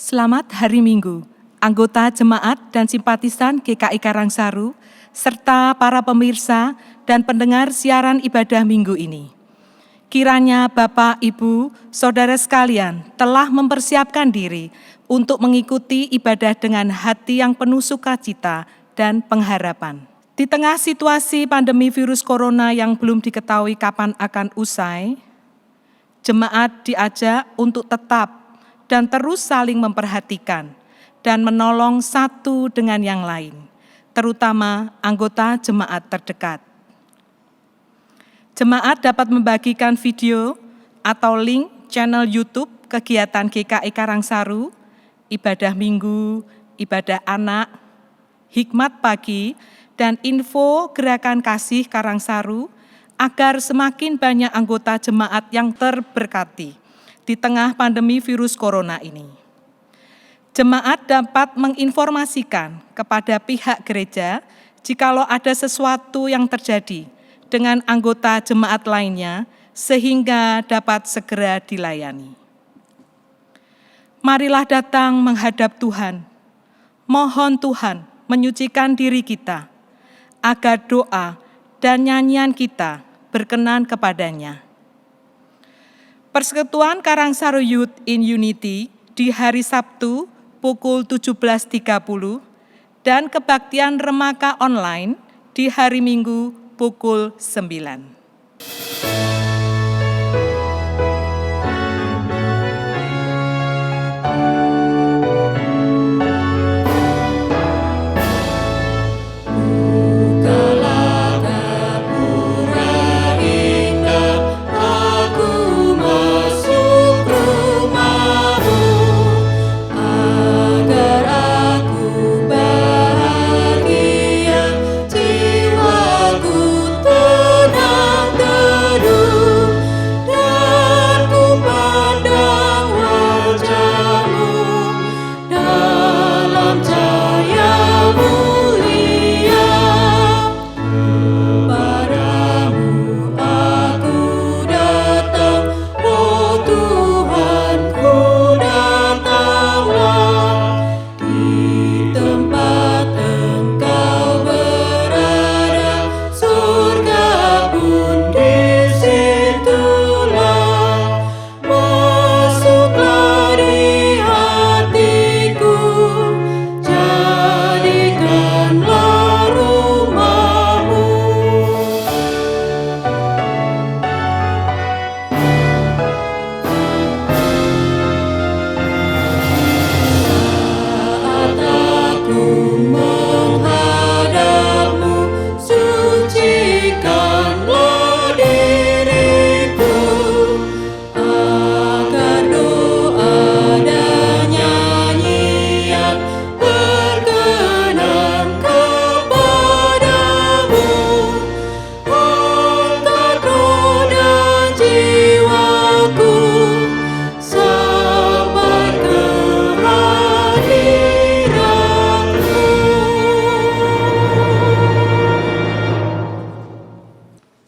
Selamat Hari Minggu, anggota jemaat dan simpatisan GKI Karangsaru, serta para pemirsa dan pendengar siaran ibadah minggu ini. Kiranya Bapak, Ibu, Saudara sekalian telah mempersiapkan diri untuk mengikuti ibadah dengan hati yang penuh sukacita dan pengharapan. Di tengah situasi pandemi virus corona yang belum diketahui kapan akan usai, jemaat diajak untuk tetap dan terus saling memperhatikan dan menolong satu dengan yang lain, terutama anggota jemaat terdekat. Jemaat dapat membagikan video atau link channel YouTube kegiatan GKI Karangsaru, ibadah minggu, ibadah anak, hikmat pagi, dan info gerakan kasih Karangsaru agar semakin banyak anggota jemaat yang terberkati di tengah pandemi virus corona ini. Jemaat dapat menginformasikan kepada pihak gereja jikalau ada sesuatu yang terjadi dengan anggota jemaat lainnya sehingga dapat segera dilayani. Marilah datang menghadap Tuhan. Mohon Tuhan menyucikan diri kita agar doa dan nyanyian kita berkenan kepadanya. Persekutuan Karangsaru Youth in Unity di hari Sabtu pukul 17.30 dan kebaktian Remaka online di hari Minggu pukul 9.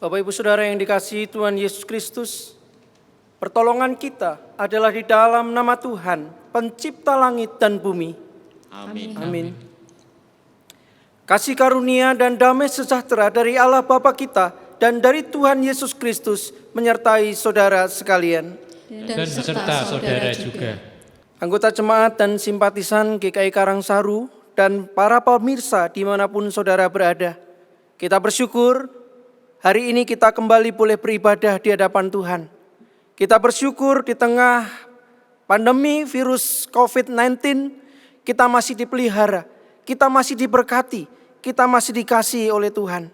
Bapak Ibu Saudara yang dikasihi Tuhan Yesus Kristus, pertolongan kita adalah di dalam nama Tuhan, pencipta langit dan bumi. Amin. Amin. Kasih karunia dan damai sejahtera dari Allah Bapa kita dan dari Tuhan Yesus Kristus menyertai saudara sekalian. Dan serta saudara juga. Anggota jemaat dan simpatisan GKI Karangsaru dan para pemirsa dimanapun saudara berada, kita bersyukur hari ini kita kembali boleh beribadah di hadapan Tuhan. Kita bersyukur di tengah pandemi virus COVID-19, kita masih dipelihara, kita masih diberkati, kita masih dikasihi oleh Tuhan.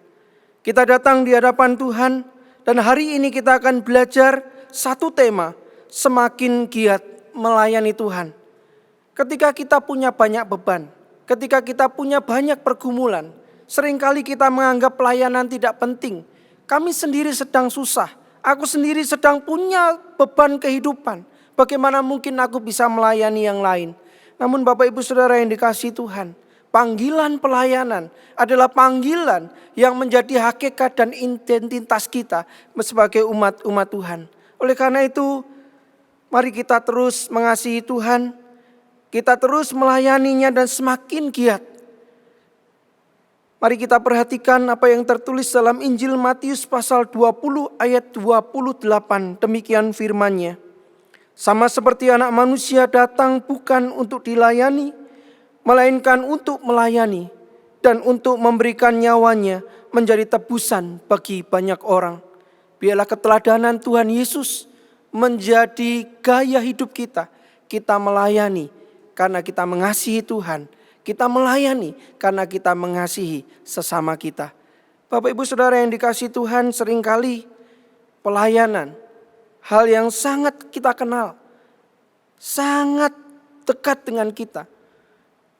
Kita datang di hadapan Tuhan dan hari ini kita akan belajar satu tema, semakin giat melayani Tuhan. Ketika kita punya banyak beban, ketika kita punya banyak pergumulan, seringkali kita menganggap pelayanan tidak penting. Kami sendiri sedang susah, aku sendiri sedang punya beban kehidupan. Bagaimana mungkin aku bisa melayani yang lain? Namun Bapak Ibu Saudara yang dikasihi Tuhan, panggilan pelayanan adalah panggilan yang menjadi hakikat dan identitas kita sebagai umat Tuhan. Oleh karena itu, mari kita terus mengasihi Tuhan. kita terus melayaninya dan semakin giat. Mari kita perhatikan apa yang tertulis dalam Injil Matius pasal 20 ayat 28. Demikian firman-Nya. Sama seperti Anak Manusia datang bukan untuk dilayani, melainkan untuk melayani dan untuk memberikan nyawanya menjadi tebusan bagi banyak orang. Biarlah keteladanan Tuhan Yesus menjadi gaya hidup kita. Kita melayani karena kita mengasihi Tuhan. Kita melayani karena kita mengasihi sesama kita. Bapak Ibu Saudara yang dikasihi Tuhan, seringkali pelayanan, hal yang sangat kita kenal, sangat dekat dengan kita.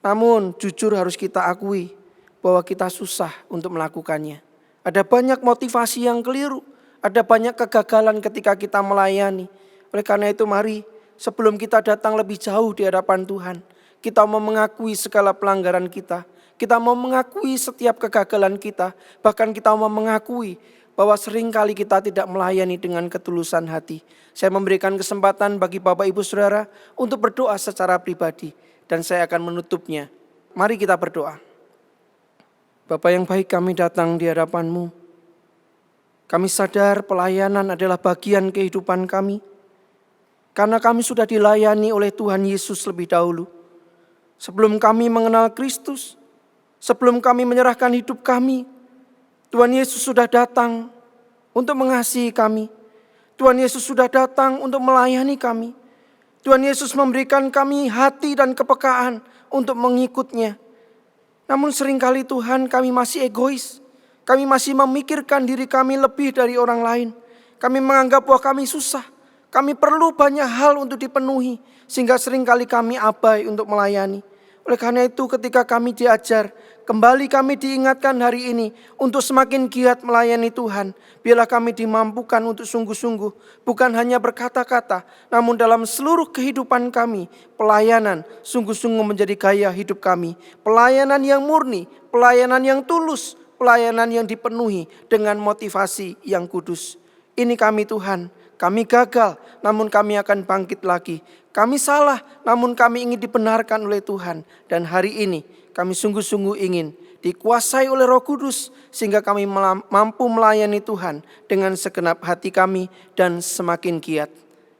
Namun jujur harus kita akui bahwa kita susah untuk melakukannya. Ada banyak motivasi yang keliru, ada banyak kegagalan ketika kita melayani. Oleh karena itu mari sebelum kita datang lebih jauh di hadapan Tuhan, kita mau mengakui segala pelanggaran kita. Kita mau mengakui setiap kegagalan kita. Bahkan kita mau mengakui bahwa seringkali kita tidak melayani dengan ketulusan hati. Saya memberikan kesempatan bagi Bapak Ibu Saudara untuk berdoa secara pribadi. Dan saya akan menutupnya. Mari kita berdoa. Bapa yang baik, kami datang di hadapan-Mu. Kami sadar pelayanan adalah bagian kehidupan kami. Karena kami sudah dilayani oleh Tuhan Yesus lebih dahulu. Sebelum kami mengenal Kristus, sebelum kami menyerahkan hidup kami, Tuhan Yesus sudah datang untuk mengasihi kami. Tuhan Yesus sudah datang untuk melayani kami. Tuhan Yesus memberikan kami hati dan kepekaan untuk mengikut-Nya. Namun seringkali Tuhan, kami masih egois. Kami masih memikirkan diri kami lebih dari orang lain. Kami menganggap bahwa kami susah. Kami perlu banyak hal untuk dipenuhi, sehingga seringkali kami abai untuk melayani. Oleh karena itu ketika kami diajar, kembali kami diingatkan hari ini untuk semakin giat melayani Tuhan. Biarlah kami dimampukan untuk sungguh-sungguh, bukan hanya berkata-kata, namun dalam seluruh kehidupan kami, pelayanan sungguh-sungguh menjadi gaya hidup kami. Pelayanan yang murni, pelayanan yang tulus, pelayanan yang dipenuhi dengan motivasi yang kudus. Ini kami Tuhan. Kami gagal, namun kami akan bangkit lagi. Kami salah, namun kami ingin dibenarkan oleh Tuhan. Dan hari ini kami sungguh-sungguh ingin dikuasai oleh Roh Kudus, sehingga kami mampu melayani Tuhan dengan segenap hati kami dan semakin giat.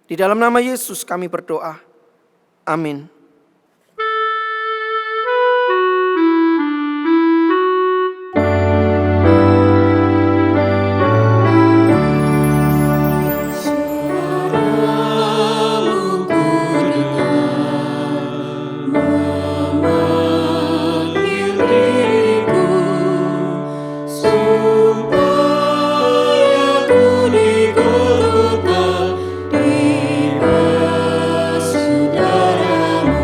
Di dalam nama Yesus kami berdoa. Amin. Saudara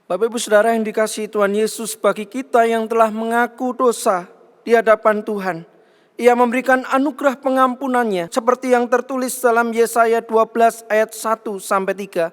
Bapak Ibu Saudara yang dikasihi Tuhan Yesus, bagi kita yang telah mengaku dosa di hadapan Tuhan, Ia memberikan anugerah pengampunannya seperti yang tertulis dalam Yesaya 12 ayat 1-3.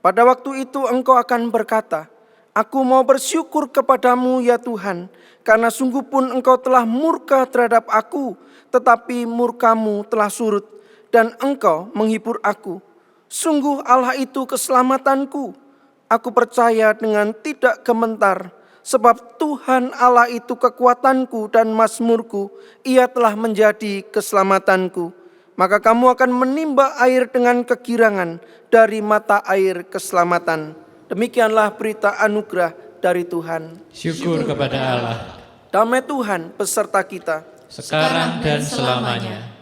Pada waktu itu engkau akan berkata, aku mau bersyukur kepadamu ya Tuhan, karena sungguh pun engkau telah murka terhadap aku, tetapi murkamu telah surut, dan engkau menghibur aku. Sungguh Allah itu keselamatanku. Aku percaya dengan tidak gementar, sebab Tuhan Allah itu kekuatanku dan mazmurku, Ia telah menjadi keselamatanku. Maka kamu akan menimba air dengan kegirangan dari mata air keselamatan. Demikianlah berita anugerah dari Tuhan. Syukur kepada Allah, Damai Tuhan beserta kita. sekarang dan selamanya.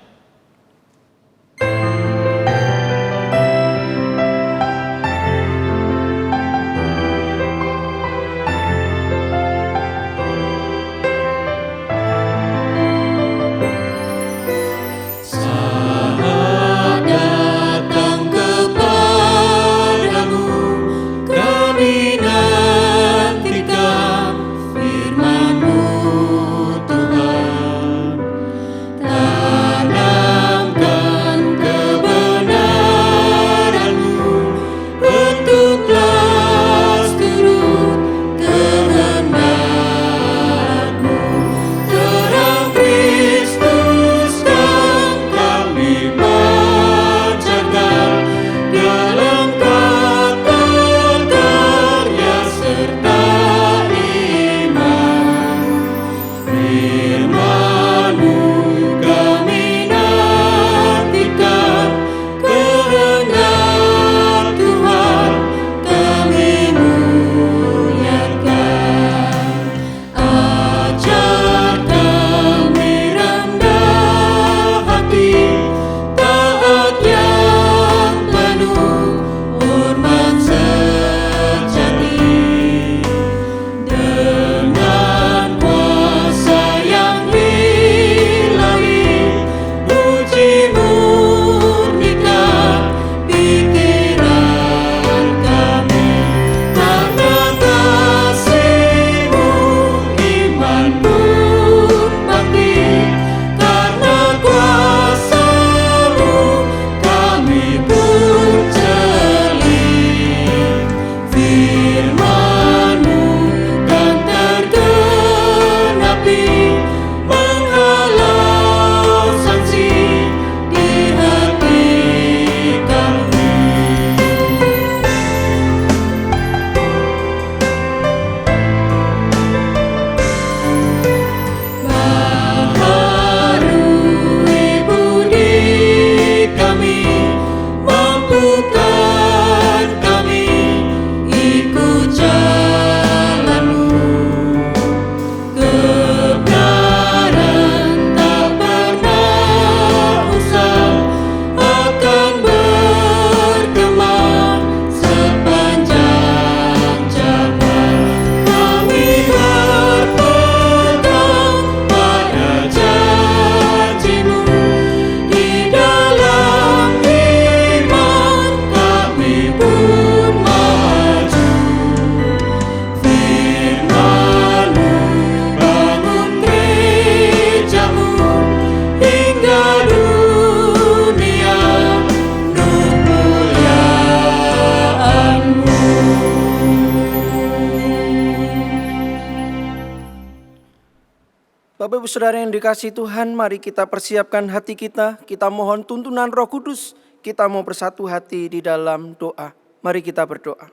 Bapak Ibu Saudara yang dikasihi Tuhan, mari kita persiapkan hati kita, kita mohon tuntunan Roh Kudus, kita mau bersatu hati di dalam doa. Mari kita berdoa.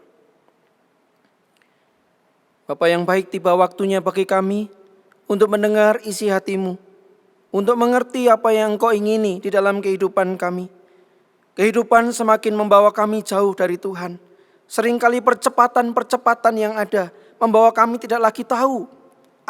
Bapa yang baik, tiba waktunya bagi kami untuk mendengar isi hati-Mu, untuk mengerti apa yang Engkau ingini di dalam kehidupan kami. Kehidupan semakin membawa kami jauh dari Tuhan. Seringkali percepatan-percepatan yang ada membawa kami tidak lagi tahu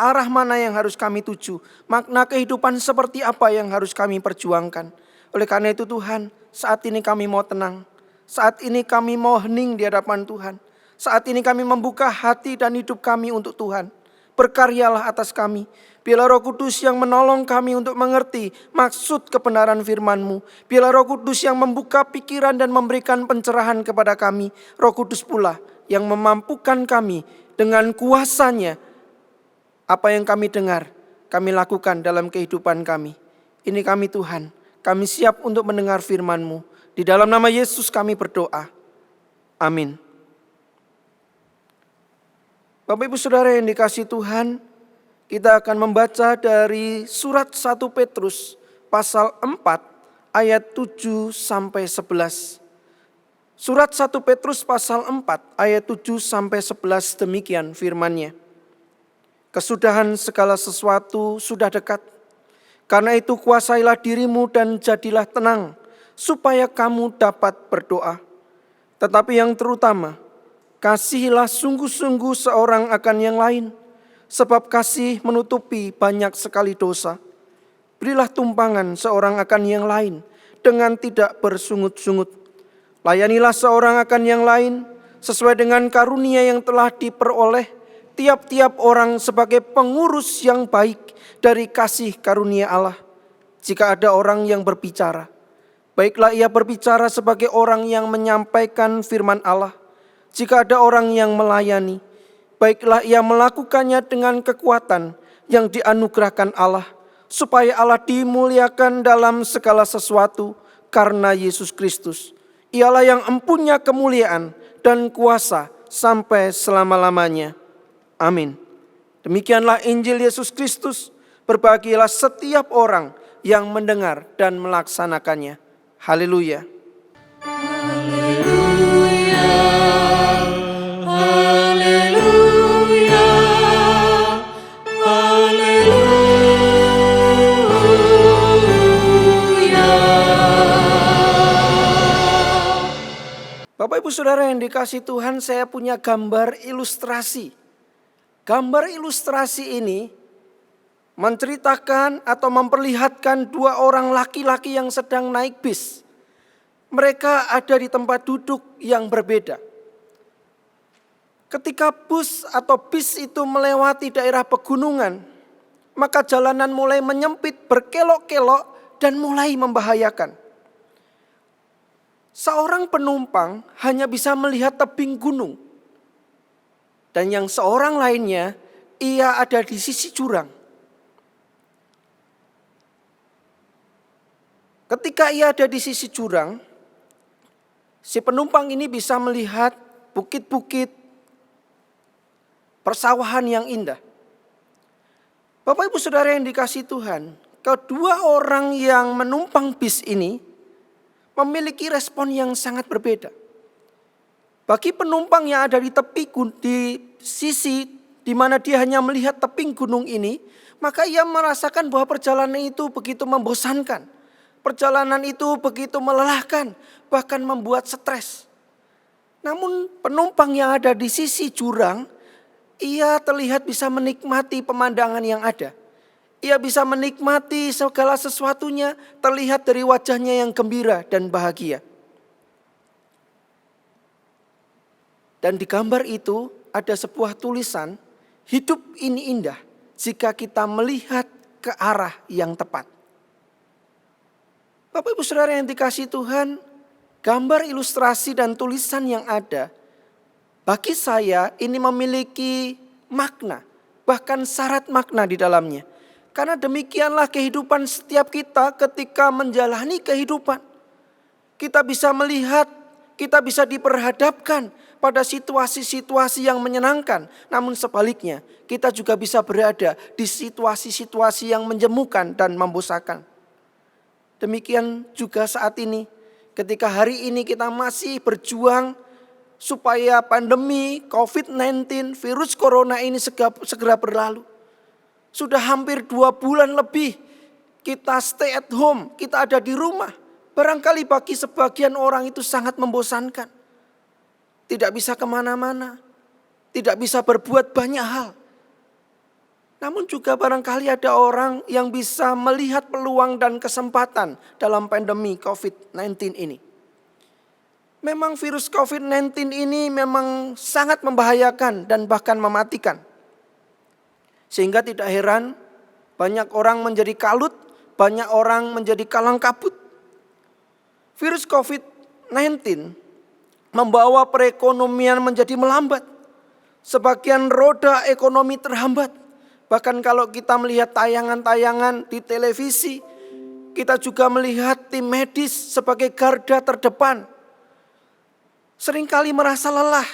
arah mana yang harus kami tuju, makna kehidupan seperti apa yang harus kami perjuangkan. Oleh karena itu Tuhan, saat ini kami mau tenang, saat ini kami mau hening di hadapan Tuhan, saat ini kami membuka hati dan hidup kami untuk Tuhan. Berkaryalah atas kami, biarlah Roh Kudus yang menolong kami untuk mengerti maksud kebenaran firman-Mu. Biarlah Roh Kudus yang membuka pikiran dan memberikan pencerahan kepada kami. Roh Kudus pula yang memampukan kami dengan kuasa-Nya. Apa yang kami dengar, kami lakukan dalam kehidupan kami. Ini kami Tuhan, kami siap untuk mendengar firman-Mu. Di dalam nama Yesus kami berdoa. Amin. Bapak Ibu Saudara yang dikasihi Tuhan, kita akan membaca dari surat 1 Petrus pasal 4 ayat 7 sampai 11. Surat 1 Petrus pasal 4 ayat 7 sampai 11 demikian firman-Nya. Kesudahan segala sesuatu sudah dekat. Karena itu kuasailah dirimu dan jadilah tenang, supaya kamu dapat berdoa. Tetapi yang terutama, kasihilah sungguh-sungguh seorang akan yang lain, sebab kasih menutupi banyak sekali dosa. Berilah tumpangan seorang akan yang lain dengan tidak bersungut-sungut. Layanilah seorang akan yang lain sesuai dengan karunia yang telah diperoleh tiap-tiap orang sebagai pengurus yang baik dari kasih karunia Allah. Jika ada orang yang berbicara, baiklah ia berbicara sebagai orang yang menyampaikan firman Allah. Jika ada orang yang melayani, baiklah ia melakukannya dengan kekuatan yang dianugerahkan Allah, supaya Allah dimuliakan dalam segala sesuatu karena Yesus Kristus. Ialah yang empunya kemuliaan dan kuasa sampai selama-lamanya. Amin. Demikianlah Injil Yesus Kristus. Berbahagialah setiap orang yang mendengar dan melaksanakannya. Haleluya. Bapak Ibu Saudara yang dikasihi Tuhan, saya punya gambar ilustrasi. Gambar ilustrasi ini menceritakan atau memperlihatkan dua orang laki-laki yang sedang naik bis. Mereka ada di tempat duduk yang berbeda. Ketika bus atau bis itu melewati daerah pegunungan, maka jalanan mulai menyempit, berkelok-kelok dan mulai membahayakan. Seorang penumpang hanya bisa melihat tebing gunung. Dan yang seorang lainnya, ia ada di sisi jurang. Ketika ia ada di sisi jurang, si penumpang ini bisa melihat bukit-bukit, persawahan yang indah. Bapak Ibu Saudara yang dikasihi Tuhan, kedua orang yang menumpang bis ini memiliki respon yang sangat berbeda. Bagi penumpang yang ada di tepi di sisi di mana dia hanya melihat tebing gunung ini, maka ia merasakan bahwa perjalanan itu begitu membosankan. Perjalanan itu begitu melelahkan, bahkan membuat stres. Namun penumpang yang ada di sisi jurang, ia terlihat bisa menikmati pemandangan yang ada. Ia bisa menikmati segala sesuatunya, terlihat dari wajahnya yang gembira dan bahagia. Dan di gambar itu ada sebuah tulisan, hidup ini indah jika kita melihat ke arah yang tepat. Bapak Ibu Saudara yang dikasihi Tuhan, gambar ilustrasi dan tulisan yang ada, bagi saya ini memiliki makna, bahkan syarat makna di dalamnya. Karena demikianlah kehidupan setiap kita ketika menjalani kehidupan. Kita bisa melihat, kita bisa diperhadapkan pada situasi-situasi yang menyenangkan. Namun sebaliknya, kita juga bisa berada di situasi-situasi yang menjemukan dan membosankan. Demikian juga saat ini, ketika hari ini kita masih berjuang supaya pandemi COVID-19, virus corona ini segera berlalu. Sudah hampir 2 bulan lebih kita stay at home, kita ada di rumah. Barangkali bagi sebagian orang itu sangat membosankan. Tidak bisa kemana-mana, tidak bisa berbuat banyak hal. Namun juga barangkali ada orang yang bisa melihat peluang dan kesempatan dalam pandemi COVID-19 ini. Memang virus COVID-19 ini memang sangat membahayakan dan bahkan mematikan. Sehingga tidak heran banyak orang menjadi kalut, banyak orang menjadi kalang kabut. Virus COVID-19 membawa perekonomian menjadi melambat. Sebagian roda ekonomi terhambat. Bahkan kalau kita melihat tayangan-tayangan di televisi, kita juga melihat tim medis sebagai garda terdepan. Seringkali merasa lelah,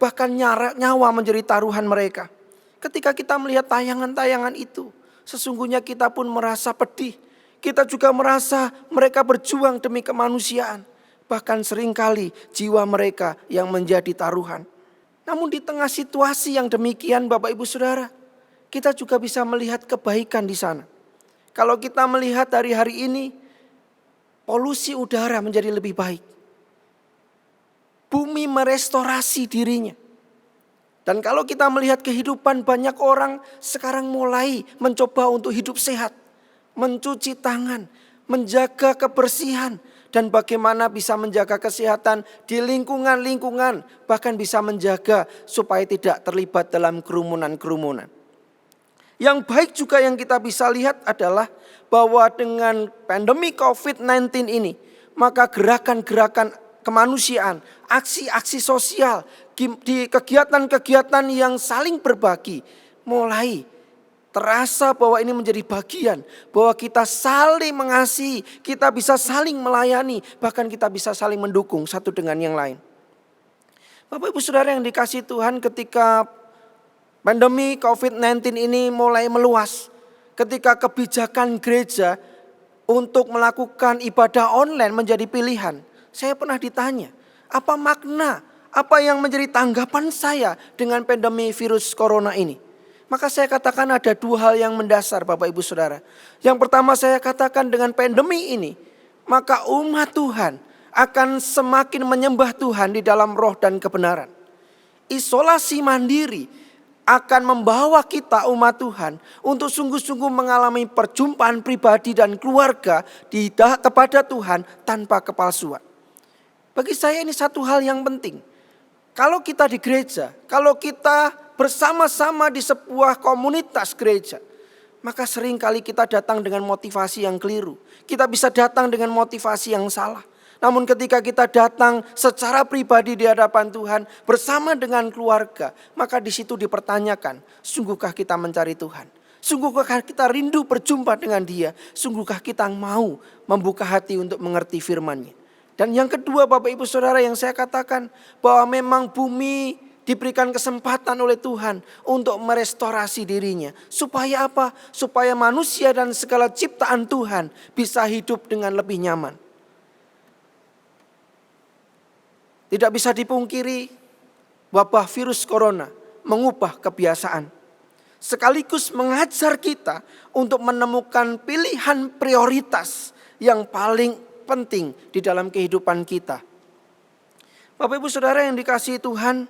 bahkan nyawa menjadi taruhan mereka. Ketika kita melihat tayangan-tayangan itu, sesungguhnya kita pun merasa pedih. Kita juga merasa mereka berjuang demi kemanusiaan. Bahkan seringkali jiwa mereka yang menjadi taruhan. Namun di tengah situasi yang demikian Bapak Ibu Saudara, kita juga bisa melihat kebaikan di sana. Kalau kita melihat hari-hari ini, polusi udara menjadi lebih baik. Bumi merestorasi dirinya. Dan kalau kita melihat kehidupan banyak orang sekarang mulai mencoba untuk hidup sehat. Mencuci tangan, menjaga kebersihan. Dan bagaimana bisa menjaga kesehatan di lingkungan-lingkungan. Bahkan bisa menjaga supaya tidak terlibat dalam kerumunan-kerumunan. Yang baik juga yang kita bisa lihat adalah bahwa dengan pandemi COVID-19 ini, maka gerakan-gerakan kemanusiaan, aksi-aksi sosial, di kegiatan-kegiatan yang saling berbagi, mulai terasa bahwa ini menjadi bagian, bahwa kita saling mengasihi, kita bisa saling melayani, bahkan kita bisa saling mendukung satu dengan yang lain. Bapak Ibu Saudara yang dikasihi Tuhan, ketika pandemi COVID-19 ini mulai meluas, ketika kebijakan gereja untuk melakukan ibadah online menjadi pilihan, saya pernah ditanya, apa makna, apa yang menjadi tanggapan saya dengan pandemi virus corona ini? Maka saya katakan ada dua hal yang mendasar Bapak Ibu Saudara. Yang pertama saya katakan dengan pandemi ini, maka umat Tuhan akan semakin menyembah Tuhan di dalam roh dan kebenaran. Isolasi mandiri akan membawa kita umat Tuhan untuk sungguh-sungguh mengalami perjumpaan pribadi dan keluarga kepada Tuhan tanpa kepalsuan. Bagi saya ini satu hal yang penting. Kalau kita di gereja, kalau kita bersama-sama di sebuah komunitas gereja, maka seringkali kita datang dengan motivasi yang keliru. Kita bisa datang dengan motivasi yang salah. Namun ketika kita datang secara pribadi di hadapan Tuhan bersama dengan keluarga, maka di situ dipertanyakan, sungguhkah kita mencari Tuhan? Sungguhkah kita rindu berjumpa dengan Dia? Sungguhkah kita mau membuka hati untuk mengerti firman-Nya? Dan yang kedua Bapak Ibu Saudara yang saya katakan, bahwa memang bumi diberikan kesempatan oleh Tuhan untuk merestorasi dirinya. Supaya apa? Supaya manusia dan segala ciptaan Tuhan bisa hidup dengan lebih nyaman. Tidak bisa dipungkiri, wabah virus corona mengubah kebiasaan. Sekaligus mengajar kita untuk menemukan pilihan prioritas yang paling penting di dalam kehidupan kita. Bapak Ibu Saudara yang dikasihi Tuhan,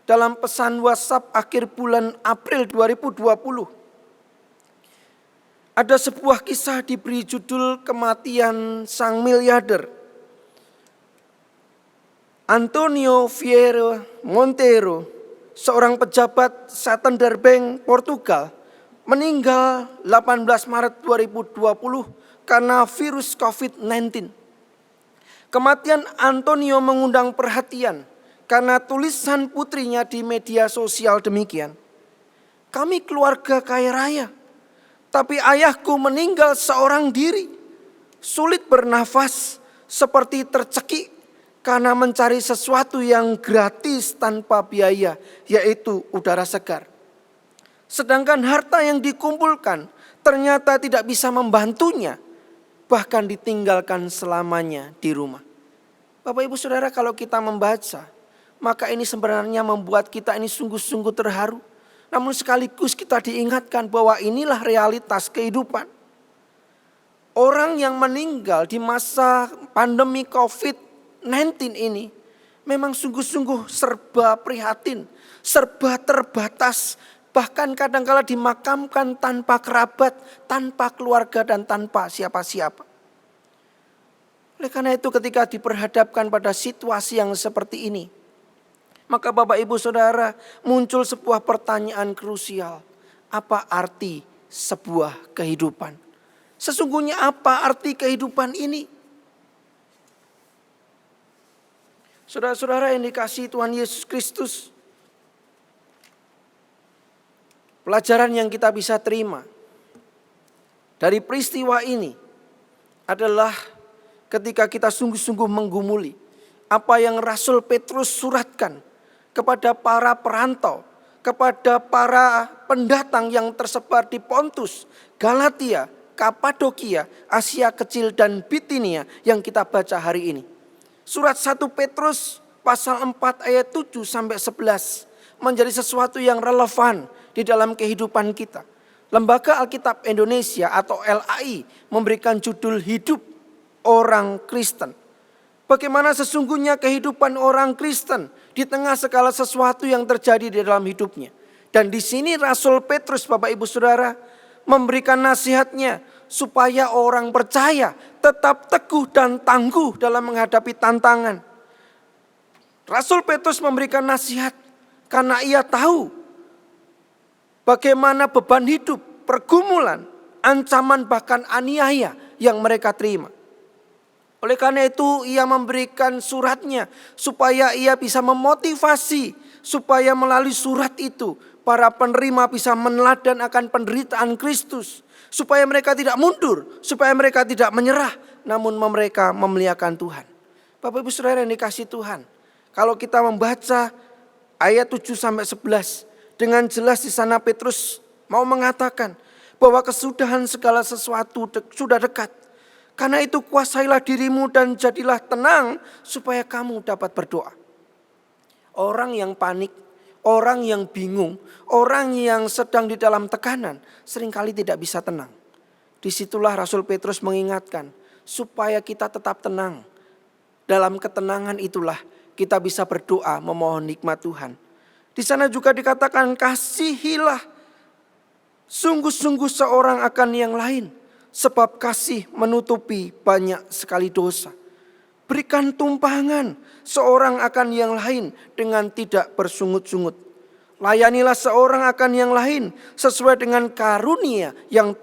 dalam pesan WhatsApp akhir bulan April 2020, ada sebuah kisah diberi judul kematian sang miliarder. Antonio Vieira Monteiro, seorang pejabat Santander Bank Portugal, meninggal 18 Maret 2020 karena virus COVID-19. Kematian Antonio mengundang perhatian karena tulisan putrinya di media sosial demikian. Kami keluarga kaya raya, tapi ayahku meninggal seorang diri. Sulit bernafas, seperti tercekik karena mencari sesuatu yang gratis tanpa biaya, yaitu udara segar. Sedangkan harta yang dikumpulkan ternyata tidak bisa membantunya, bahkan ditinggalkan selamanya di rumah. Bapak Ibu Saudara, kalau kita membaca, maka ini sebenarnya membuat kita ini sungguh-sungguh terharu. Namun sekaligus kita diingatkan bahwa inilah realitas kehidupan. Orang yang meninggal di masa pandemi COVID-19 ini memang sungguh-sungguh serba prihatin, serba terbatas. Bahkan kadang-kala dimakamkan tanpa kerabat, tanpa keluarga dan tanpa siapa-siapa. Oleh karena itu ketika diperhadapkan pada situasi yang seperti ini, maka Bapak Ibu Saudara, muncul sebuah pertanyaan krusial. Apa arti sebuah kehidupan? Sesungguhnya apa arti kehidupan ini? Saudara-saudara yang dikasihi Tuhan Yesus Kristus, pelajaran yang kita bisa terima dari peristiwa ini adalah ketika kita sungguh-sungguh menggumuli apa yang Rasul Petrus suratkan kepada para perantau, kepada para pendatang yang tersebar di Pontus, Galatia, Kapadokia, Asia Kecil dan Bitinia yang kita baca hari ini. Surat 1 Petrus pasal 4 ayat 7 sampai 11 menjadi sesuatu yang relevan di dalam kehidupan kita. Lembaga Alkitab Indonesia atau LAI memberikan judul Hidup Orang Kristen. Bagaimana sesungguhnya kehidupan orang Kristen di tengah segala sesuatu yang terjadi di dalam hidupnya. Dan di sini Rasul Petrus, Bapak Ibu Saudara, memberikan nasihatnya supaya orang percaya tetap teguh dan tangguh dalam menghadapi tantangan. Rasul Petrus memberikan nasihat karena ia tahu bagaimana beban hidup, pergumulan, ancaman bahkan aniaya yang mereka terima. Oleh karena itu ia memberikan suratnya supaya ia bisa memotivasi, supaya melalui surat itu para penerima bisa meneladani akan penderitaan Kristus. Supaya mereka tidak mundur, supaya mereka tidak menyerah, namun mereka memuliakan Tuhan. Bapak Ibu Saudara yang dikasihi Tuhan, kalau kita membaca ayat 7 sampai 11, dengan jelas di sana Petrus mau mengatakan bahwa kesudahan segala sesuatu sudah dekat. Karena itu kuasailah dirimu dan jadilah tenang supaya kamu dapat berdoa. Orang yang panik, orang yang bingung, orang yang sedang di dalam tekanan seringkali tidak bisa tenang. Disitulah Rasul Petrus mengingatkan supaya kita tetap tenang. Dalam ketenangan itulah kita bisa berdoa memohon nikmat Tuhan. Di sana juga dikatakan kasihilah sungguh-sungguh seorang akan yang lain. Sebab kasih menutupi banyak sekali dosa. Berikan tumpangan seorang akan yang lain dengan tidak bersungut-sungut. Layanilah seorang akan yang lain sesuai dengan karunia yang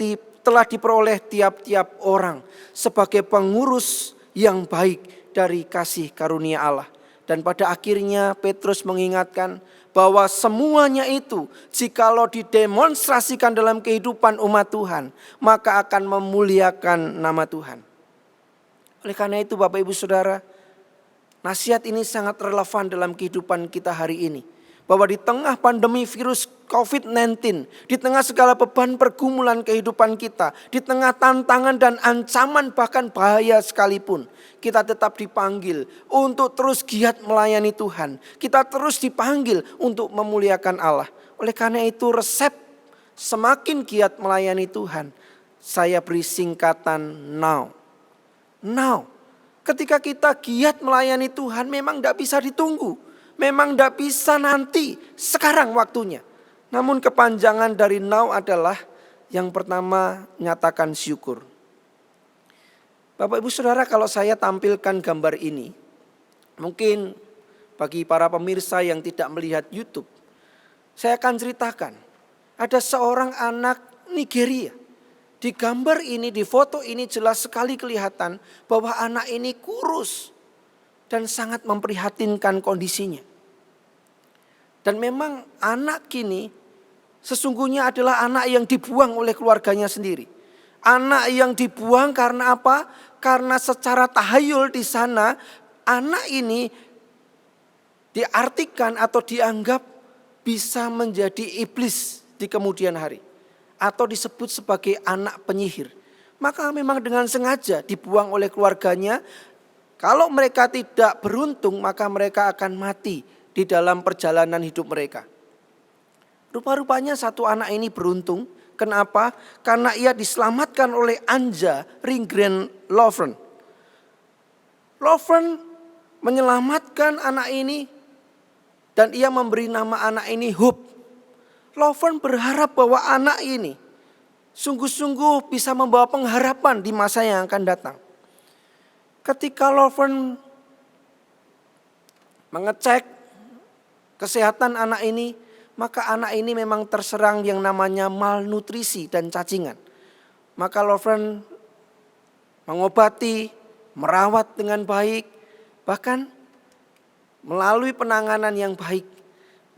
telah diperoleh tiap-tiap orang. Sebagai pengurus yang baik dari kasih karunia Allah. Dan pada akhirnya Petrus mengingatkan bahwa semuanya itu jikalau didemonstrasikan dalam kehidupan umat Tuhan, maka akan memuliakan nama Tuhan. Oleh karena itu Bapak Ibu Saudara, nasihat ini sangat relevan dalam kehidupan kita hari ini. Bahwa di tengah pandemi virus COVID-19, di tengah segala beban pergumulan kehidupan kita, di tengah tantangan dan ancaman bahkan bahaya sekalipun, kita tetap dipanggil untuk terus giat melayani Tuhan. Kita terus dipanggil untuk memuliakan Allah. Oleh karena itu resep semakin giat melayani Tuhan, saya beri singkatan now. Now, ketika kita giat melayani Tuhan memang tidak bisa ditunggu. Memang tidak bisa nanti, sekarang waktunya. Namun kepanjangan dari now adalah yang pertama nyatakan syukur. Bapak Ibu Saudara, kalau saya tampilkan gambar ini, mungkin bagi para pemirsa yang tidak melihat YouTube, saya akan ceritakan. Ada seorang anak Nigeria. Di gambar ini, di foto ini jelas sekali kelihatan bahwa anak ini kurus dan sangat memprihatinkan kondisinya. Dan memang anak kini sesungguhnya adalah anak yang dibuang oleh keluarganya sendiri. Anak yang dibuang karena apa? Karena secara tahayul di sana anak ini diartikan atau dianggap bisa menjadi iblis di kemudian hari. Atau disebut sebagai anak penyihir. Maka memang dengan sengaja dibuang oleh keluarganya. Kalau mereka tidak beruntung maka mereka akan mati di dalam perjalanan hidup mereka. Rupa-rupanya satu anak ini beruntung. Kenapa? Karena ia diselamatkan oleh Anja Ringgren Lovren. Lovren menyelamatkan anak ini dan ia memberi nama anak ini Hope. Lovren berharap bahwa anak ini sungguh-sungguh bisa membawa pengharapan di masa yang akan datang. Ketika Lovren mengecek kesehatan anak ini, maka anak ini memang terserang yang namanya malnutrisi dan cacingan. Maka Lovren mengobati, merawat dengan baik. Bahkan melalui penanganan yang baik,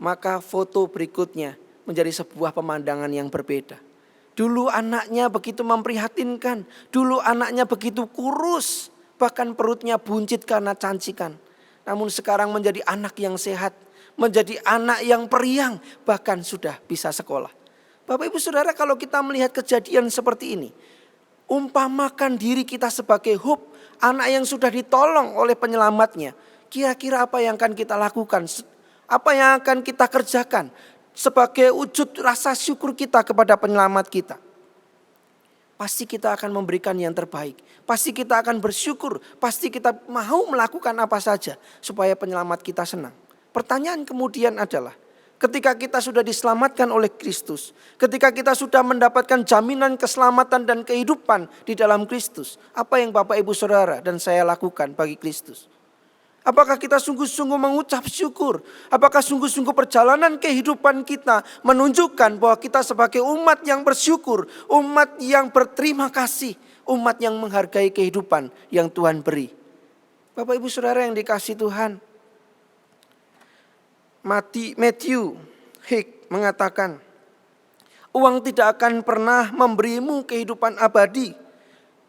maka foto berikutnya menjadi sebuah pemandangan yang berbeda. Dulu anaknya begitu memprihatinkan, dulu anaknya begitu kurus, bahkan perutnya buncit karena cancikan. Namun sekarang menjadi anak yang sehat, menjadi anak yang periang, bahkan sudah bisa sekolah. Bapak Ibu Saudara, kalau kita melihat kejadian seperti ini, umpamakan diri kita sebagai Hub, anak yang sudah ditolong oleh penyelamatnya, kira-kira apa yang akan kita lakukan? Apa yang akan kita kerjakan sebagai wujud rasa syukur kita kepada penyelamat kita? Pasti kita akan memberikan yang terbaik. Pasti kita akan bersyukur. Pasti kita mau melakukan apa saja supaya penyelamat kita senang. Pertanyaan kemudian adalah, ketika kita sudah diselamatkan oleh Kristus, ketika kita sudah mendapatkan jaminan keselamatan dan kehidupan di dalam Kristus, apa yang Bapak Ibu Saudara dan saya lakukan bagi Kristus? Apakah kita sungguh-sungguh mengucap syukur? Apakah sungguh-sungguh perjalanan kehidupan kita menunjukkan bahwa kita sebagai umat yang bersyukur, umat yang berterima kasih, umat yang menghargai kehidupan yang Tuhan beri? Bapak Ibu Saudara yang dikasihi Tuhan, Matthew Hick mengatakan, uang tidak akan pernah memberimu kehidupan abadi,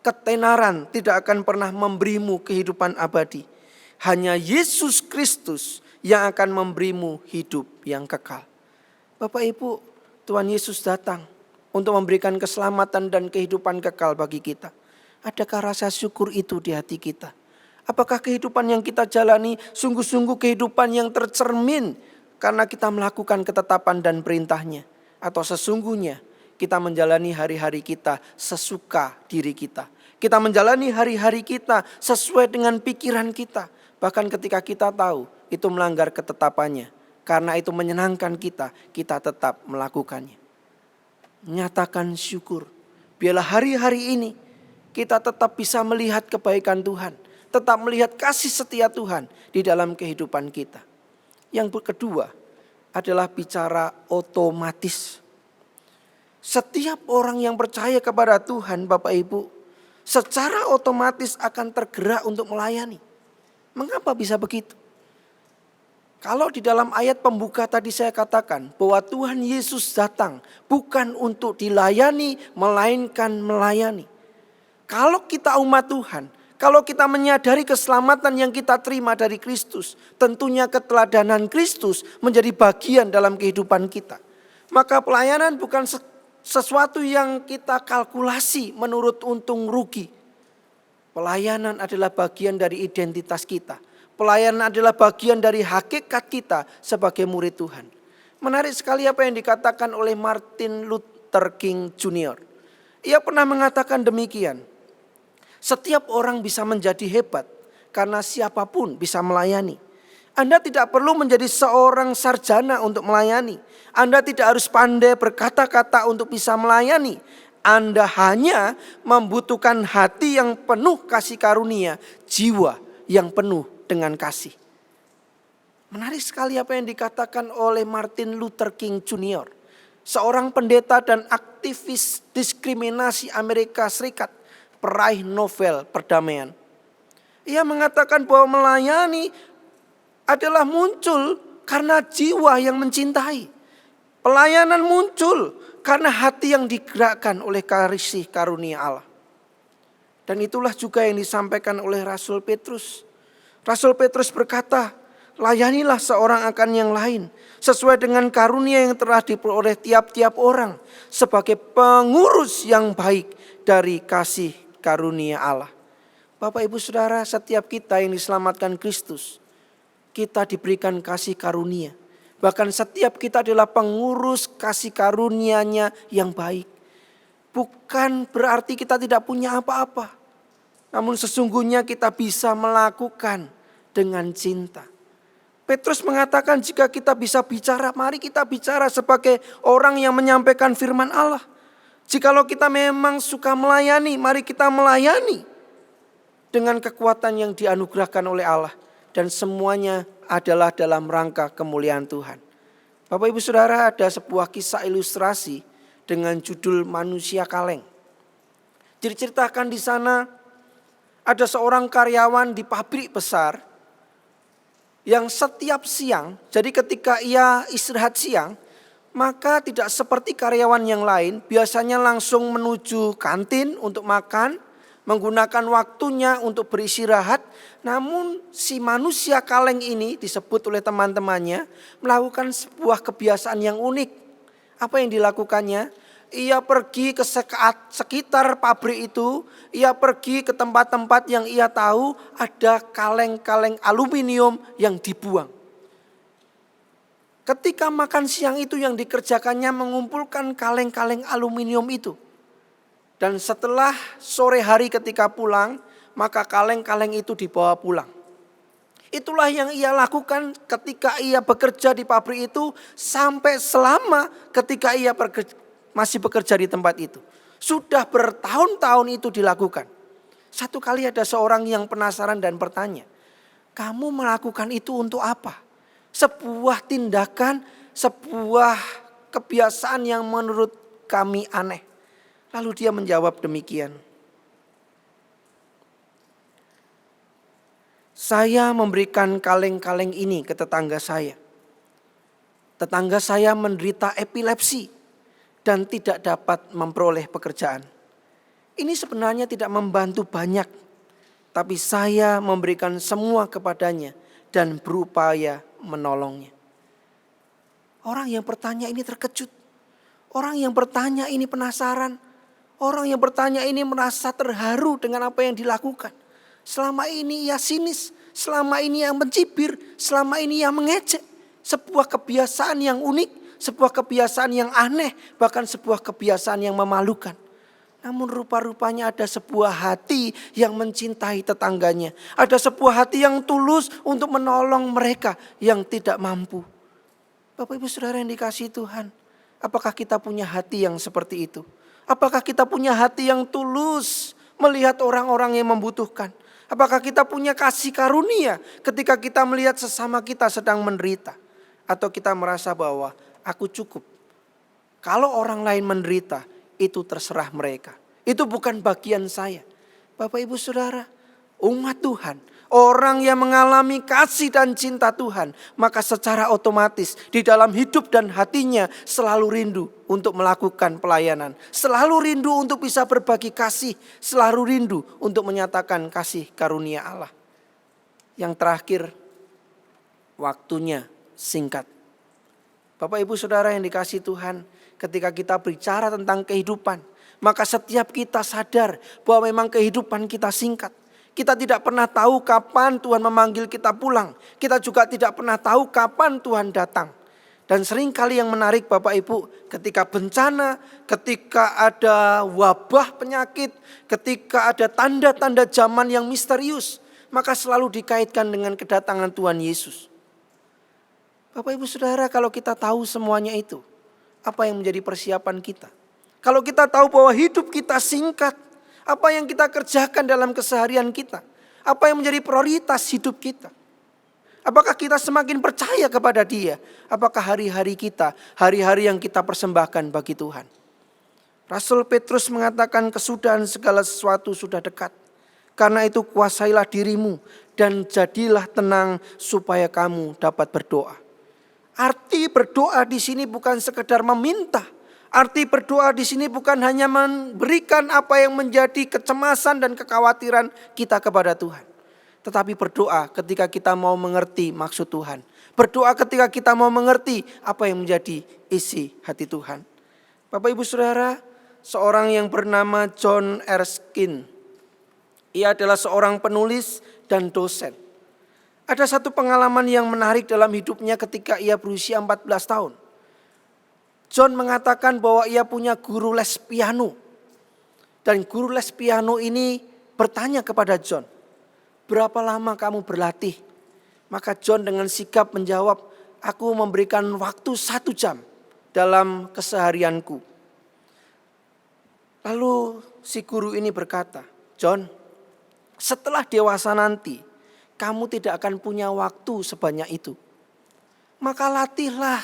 ketenaran tidak akan pernah memberimu kehidupan abadi. Hanya Yesus Kristus yang akan memberimu hidup yang kekal. Bapak Ibu, Tuhan Yesus datang untuk memberikan keselamatan dan kehidupan kekal bagi kita. Adakah rasa syukur itu di hati kita? Apakah kehidupan yang kita jalani sungguh-sungguh kehidupan yang tercermin karena kita melakukan ketetapan dan perintahnya? Atau sesungguhnya kita menjalani hari-hari kita sesuka diri kita? Kita menjalani hari-hari kita sesuai dengan pikiran kita. Bahkan ketika kita tahu itu melanggar ketetapannya, karena itu menyenangkan kita, kita tetap melakukannya. Nyatakan syukur. Biarlah hari-hari ini kita tetap bisa melihat kebaikan Tuhan, tetap melihat kasih setia Tuhan di dalam kehidupan kita. Yang kedua adalah bicara otomatis. Setiap orang yang percaya kepada Tuhan, Bapak Ibu, secara otomatis akan tergerak untuk melayani. Mengapa bisa begitu? Kalau di dalam ayat pembuka tadi saya katakan bahwa Tuhan Yesus datang bukan untuk dilayani, melainkan melayani. Kalau kita umat Tuhan, kalau kita menyadari keselamatan yang kita terima dari Kristus, tentunya keteladanan Kristus menjadi bagian dalam kehidupan kita. Maka pelayanan bukan sesuatu yang kita kalkulasi menurut untung rugi. Pelayanan adalah bagian dari identitas kita. Pelayanan adalah bagian dari hakikat kita sebagai murid Tuhan. Menarik sekali apa yang dikatakan oleh Martin Luther King Jr. Ia pernah mengatakan demikian. Setiap orang bisa menjadi hebat karena siapapun bisa melayani. Anda tidak perlu menjadi seorang sarjana untuk melayani. Anda tidak harus pandai berkata-kata untuk bisa melayani. Anda hanya membutuhkan hati yang penuh kasih karunia, jiwa yang penuh dengan kasih. Menarik sekali apa yang dikatakan oleh Martin Luther King Jr. Seorang pendeta dan aktivis diskriminasi Amerika Serikat, peraih Nobel perdamaian. Ia mengatakan bahwa melayani adalah muncul karena jiwa yang mencintai. Pelayanan muncul karena hati yang digerakkan oleh kasih karunia Allah. Dan itulah juga yang disampaikan oleh Rasul Petrus. Rasul Petrus berkata, layanilah seorang akan yang lain sesuai dengan karunia yang telah diperoleh tiap-tiap orang sebagai pengurus yang baik dari kasih karunia Allah. Bapak Ibu Saudara, setiap kita yang diselamatkan Kristus, kita diberikan kasih karunia. Bahkan setiap kita adalah pengurus kasih karunia-Nya yang baik. Bukan berarti kita tidak punya apa-apa. Namun sesungguhnya kita bisa melakukan dengan cinta. Petrus mengatakan jika kita bisa bicara, mari kita bicara sebagai orang yang menyampaikan firman Allah. Jikalau kita memang suka melayani, mari kita melayani dengan kekuatan yang dianugerahkan oleh Allah. Dan semuanya adalah dalam rangka kemuliaan Tuhan. Bapak Ibu Saudara, ada sebuah kisah ilustrasi dengan judul Manusia Kaleng. Diceritakan di sana ada seorang karyawan di pabrik besar yang setiap siang, jadi ketika ia istirahat siang, maka tidak seperti karyawan yang lain, biasanya langsung menuju kantin untuk makan, menggunakan waktunya untuk beristirahat. Namun si manusia kaleng ini disebut oleh teman-temannya melakukan sebuah kebiasaan yang unik. Apa yang dilakukannya? Ia pergi ke sekitar pabrik itu, ia pergi ke tempat-tempat yang ia tahu ada kaleng-kaleng aluminium yang dibuang. Ketika makan siang itu yang dikerjakannya mengumpulkan kaleng-kaleng aluminium itu. Dan setelah sore hari ketika pulang, maka kaleng-kaleng itu dibawa pulang. Itulah yang ia lakukan ketika ia bekerja di pabrik itu sampai selama ketika ia masih bekerja di tempat itu. Sudah bertahun-tahun itu dilakukan. Satu kali ada seorang yang penasaran dan bertanya, "Kamu melakukan itu untuk apa?" Sebuah tindakan, sebuah kebiasaan yang menurut kami aneh. Lalu dia menjawab demikian, "Saya memberikan kaleng-kaleng ini ke tetangga saya. Tetangga saya menderita epilepsi dan tidak dapat memperoleh pekerjaan. Ini sebenarnya tidak membantu banyak, tapi saya memberikan semua kepadanya dan berupaya menolongnya." Orang yang bertanya ini terkejut. Orang yang bertanya ini penasaran. Orang yang bertanya ini merasa terharu dengan apa yang dilakukan. Selama ini ia sinis, selama ini ia mencibir, selama ini ia mengejek. Sebuah kebiasaan yang unik, sebuah kebiasaan yang aneh, bahkan sebuah kebiasaan yang memalukan. Namun rupa-rupanya ada sebuah hati yang mencintai tetangganya. Ada sebuah hati yang tulus untuk menolong mereka yang tidak mampu. Bapak Ibu Saudara yang dikasihi Tuhan, apakah kita punya hati yang seperti itu? Apakah kita punya hati yang tulus melihat orang-orang yang membutuhkan? Apakah kita punya kasih karunia ketika kita melihat sesama kita sedang menderita? Atau kita merasa bahwa aku cukup. Kalau orang lain menderita, itu terserah mereka. Itu bukan bagian saya. Bapak Ibu Saudara, umat Tuhan, orang yang mengalami kasih dan cinta Tuhan, maka secara otomatis di dalam hidup dan hatinya selalu rindu untuk melakukan pelayanan. Selalu rindu untuk bisa berbagi kasih. Selalu rindu untuk menyatakan kasih karunia Allah. Yang terakhir, waktunya singkat. Bapak Ibu Saudara yang dikasihi Tuhan, ketika kita bicara tentang kehidupan, maka setiap kita sadar bahwa memang kehidupan kita singkat. Kita tidak pernah tahu kapan Tuhan memanggil kita pulang. Kita juga tidak pernah tahu kapan Tuhan datang. Dan seringkali yang menarik Bapak Ibu, ketika bencana, ketika ada wabah penyakit, ketika ada tanda-tanda zaman yang misterius, maka selalu dikaitkan dengan kedatangan Tuhan Yesus. Bapak Ibu Saudara, kalau kita tahu semuanya itu, apa yang menjadi persiapan kita? Kalau kita tahu bahwa hidup kita singkat, apa yang kita kerjakan dalam keseharian kita? Apa yang menjadi prioritas hidup kita? Apakah kita semakin percaya kepada Dia? Apakah hari-hari kita, hari-hari yang kita persembahkan bagi Tuhan? Rasul Petrus mengatakan kesudahan segala sesuatu sudah dekat. Karena itu kuasailah dirimu dan jadilah tenang supaya kamu dapat berdoa. Arti berdoa di sini bukan sekedar meminta. Arti berdoa di sini bukan hanya memberikan apa yang menjadi kecemasan dan kekhawatiran kita kepada Tuhan. Tetapi berdoa ketika kita mau mengerti maksud Tuhan. Berdoa ketika kita mau mengerti apa yang menjadi isi hati Tuhan. Bapak Ibu Saudara, seorang yang bernama John Erskine. Ia adalah seorang penulis dan dosen. Ada satu pengalaman yang menarik dalam hidupnya ketika ia berusia 14 tahun. John mengatakan bahwa ia punya guru les piano. Dan guru les piano ini bertanya kepada John, "Berapa lama kamu berlatih?" Maka John dengan sigap menjawab, "Aku memberikan waktu 1 jam dalam keseharianku." Lalu si guru ini berkata, "John, setelah dewasa nanti, kamu tidak akan punya waktu sebanyak itu. Maka latihlah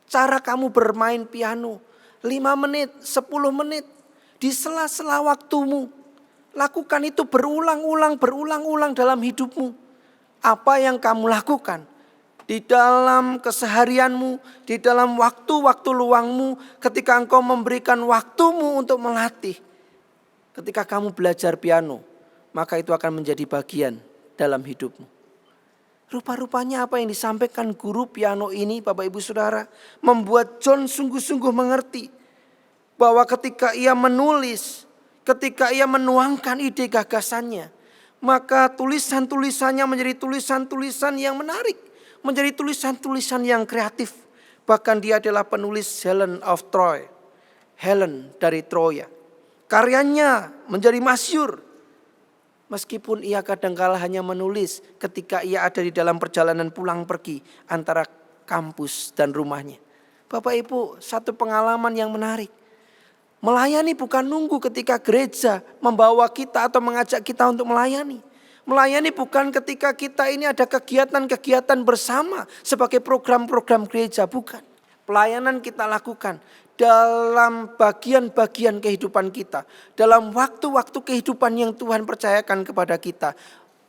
cara kamu bermain piano 5 menit, 10 menit. Di sela-sela waktumu. Lakukan itu berulang-ulang dalam hidupmu. Apa yang kamu lakukan di dalam keseharianmu, di dalam waktu-waktu luangmu, ketika engkau memberikan waktumu untuk melatih. Ketika kamu belajar piano, maka itu akan menjadi bagian dalam hidupmu. Rupa-rupanya apa yang disampaikan guru piano ini, Bapak Ibu Saudara, membuat John sungguh-sungguh mengerti bahwa ketika ia menulis, ketika ia menuangkan ide gagasannya, maka tulisan-tulisannya menjadi tulisan-tulisan yang menarik, menjadi tulisan-tulisan yang kreatif. Bahkan dia adalah penulis Helen of Troy, Helen dari Troya. Karyanya menjadi masyhur. Meskipun ia kadangkala hanya menulis ketika ia ada di dalam perjalanan pulang pergi antara kampus dan rumahnya. Bapak Ibu, satu pengalaman yang menarik. Melayani bukan nunggu ketika gereja membawa kita atau mengajak kita untuk melayani. Melayani bukan ketika kita ini ada kegiatan-kegiatan bersama sebagai program-program gereja, bukan. Pelayanan kita lakukan dalam bagian-bagian kehidupan kita. Dalam waktu-waktu kehidupan yang Tuhan percayakan kepada kita.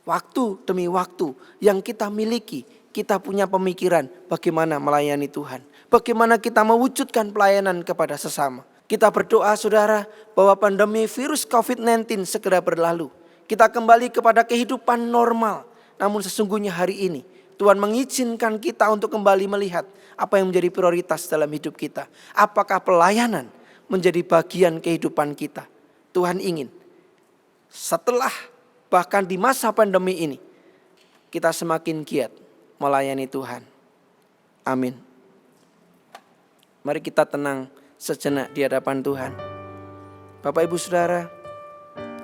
Waktu demi waktu yang kita miliki, kita punya pemikiran bagaimana melayani Tuhan. Bagaimana kita mewujudkan pelayanan kepada sesama. Kita berdoa saudara bahwa pandemi virus COVID-19 segera berlalu. Kita kembali kepada kehidupan normal. Namun sesungguhnya hari ini Tuhan mengizinkan kita untuk kembali melihat apa yang menjadi prioritas dalam hidup kita. Apakah pelayanan menjadi bagian kehidupan kita? Tuhan ingin setelah bahkan di masa pandemi ini kita semakin giat melayani Tuhan. Amin. Mari kita tenang sejenak di hadapan Tuhan. Bapak Ibu Saudara,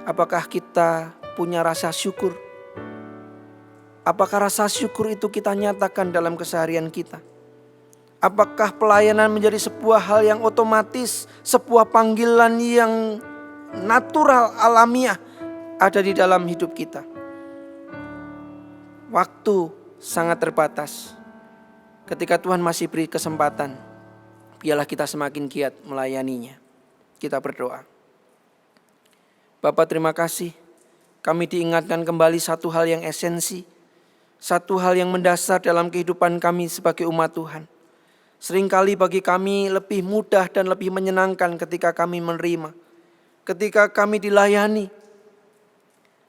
apakah kita punya rasa syukur? Apakah rasa syukur itu kita nyatakan dalam keseharian kita? Apakah pelayanan menjadi sebuah hal yang otomatis, sebuah panggilan yang natural, alamiah ada di dalam hidup kita? Waktu sangat terbatas. Ketika Tuhan masih beri kesempatan, biarlah kita semakin giat melayaninya. Kita berdoa. Bapa, terima kasih. Kami diingatkan kembali satu hal yang esensi. Satu hal yang mendasar dalam kehidupan kami sebagai umat Tuhan. Seringkali bagi kami lebih mudah dan lebih menyenangkan ketika kami menerima. Ketika kami dilayani.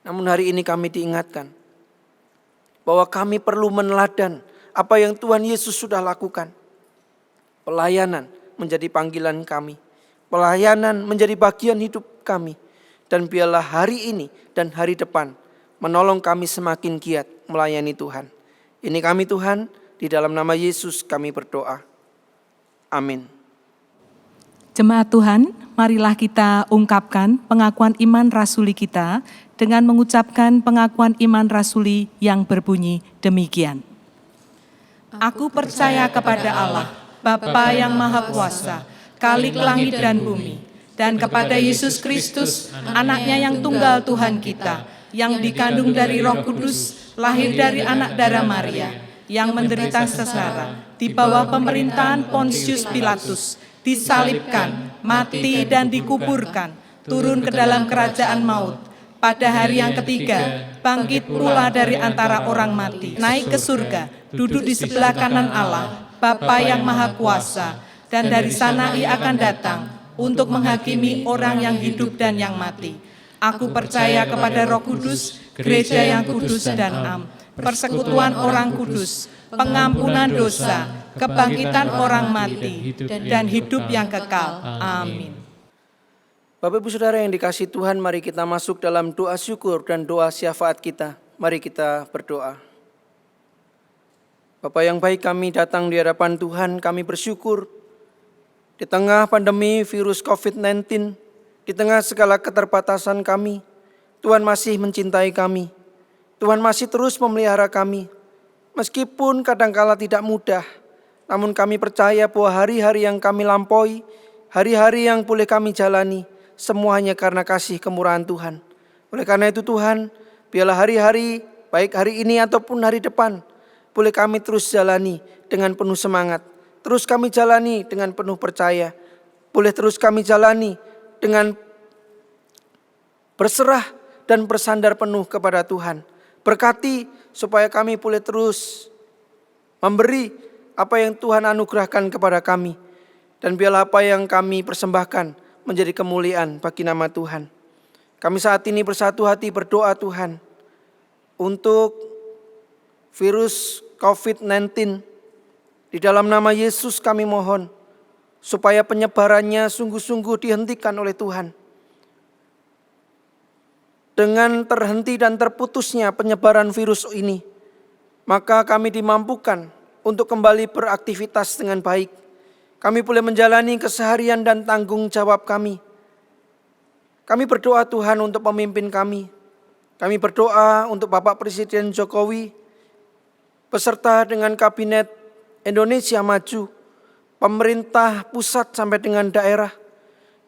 Namun hari ini kami diingatkan bahwa kami perlu meneladan apa yang Tuhan Yesus sudah lakukan. Pelayanan menjadi panggilan kami. Pelayanan menjadi bagian hidup kami. Dan biarlah hari ini dan hari depan menolong kami semakin giat melayani Tuhan. Ini kami Tuhan, di dalam nama Yesus kami berdoa. Amin. Jemaat Tuhan, marilah kita ungkapkan pengakuan iman rasuli kita dengan mengucapkan pengakuan iman rasuli yang berbunyi demikian. Aku percaya kepada Allah, Bapa yang Maha Kuasa, Khalik langit dan bumi, dan kepada Yesus Kristus, anaknya yang tunggal Tuhan kita, yang dikandung dari Roh Kudus, lahir dari anak darah Maria, yang menderita sengsara di bawah pemerintahan Pontius Pilatus, disalibkan, mati dan dikuburkan, turun ke dalam kerajaan maut. Pada hari yang ketiga, bangkit pula dari antara orang mati, naik ke surga, duduk di sebelah kanan Allah, Bapa yang Maha Kuasa, dan dari sana Ia akan datang untuk menghakimi orang yang hidup dan yang mati. Aku percaya kepada Roh Kudus, gereja yang kudus dan am, persekutuan orang kudus, pengampunan dosa, kebangkitan orang mati, dan hidup yang kekal. Amin. Bapak Ibu Saudara yang dikasihi Tuhan, mari kita masuk dalam doa syukur dan doa syafaat kita. Mari kita berdoa. Bapa yang baik, kami datang di hadapan Tuhan, kami bersyukur di tengah pandemi virus COVID-19, di tengah segala keterbatasan kami, Tuhan masih mencintai kami. Tuhan masih terus memelihara kami. Meskipun kadangkala tidak mudah, namun kami percaya bahwa hari-hari yang kami lampaui, hari-hari yang boleh kami jalani, semuanya karena kasih kemurahan Tuhan. Oleh karena itu Tuhan, biarlah hari-hari, baik hari ini ataupun hari depan, boleh kami terus jalani dengan penuh semangat. Terus kami jalani dengan penuh percaya. Boleh terus kami jalani dengan berserah dan bersandar penuh kepada Tuhan. Berkati supaya kami boleh terus memberi apa yang Tuhan anugerahkan kepada kami. Dan biarlah apa yang kami persembahkan menjadi kemuliaan bagi nama Tuhan. Kami saat ini bersatu hati berdoa Tuhan untuk virus COVID-19. Di dalam nama Yesus kami mohon supaya penyebarannya sungguh-sungguh dihentikan oleh Tuhan. Dengan terhenti dan terputusnya penyebaran virus ini, maka kami dimampukan untuk kembali beraktivitas dengan baik. Kami boleh menjalani keseharian dan tanggung jawab kami. Kami berdoa Tuhan untuk pemimpin kami. Kami berdoa untuk Bapak Presiden Jokowi beserta dengan Kabinet Indonesia Maju, pemerintah pusat sampai dengan daerah.